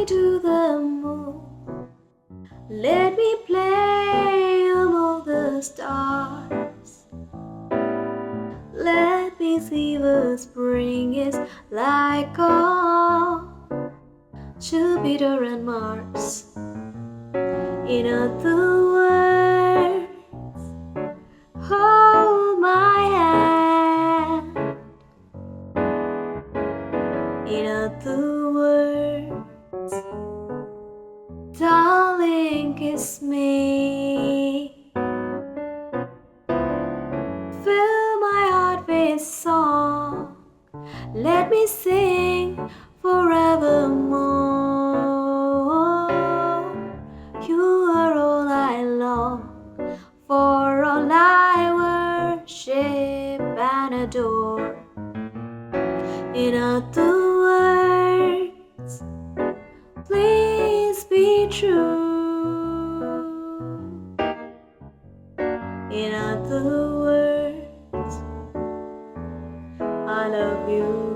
to the moon. Let me play among the stars. Let me see what spring is like on Jupiter and Mars. In other words, hold my hand. In other words, darling, kiss me. Fill my heart with song. Let me sing forevermore. You are all I long for, all I worship and adore. In other words, please be true. In other words, I love you.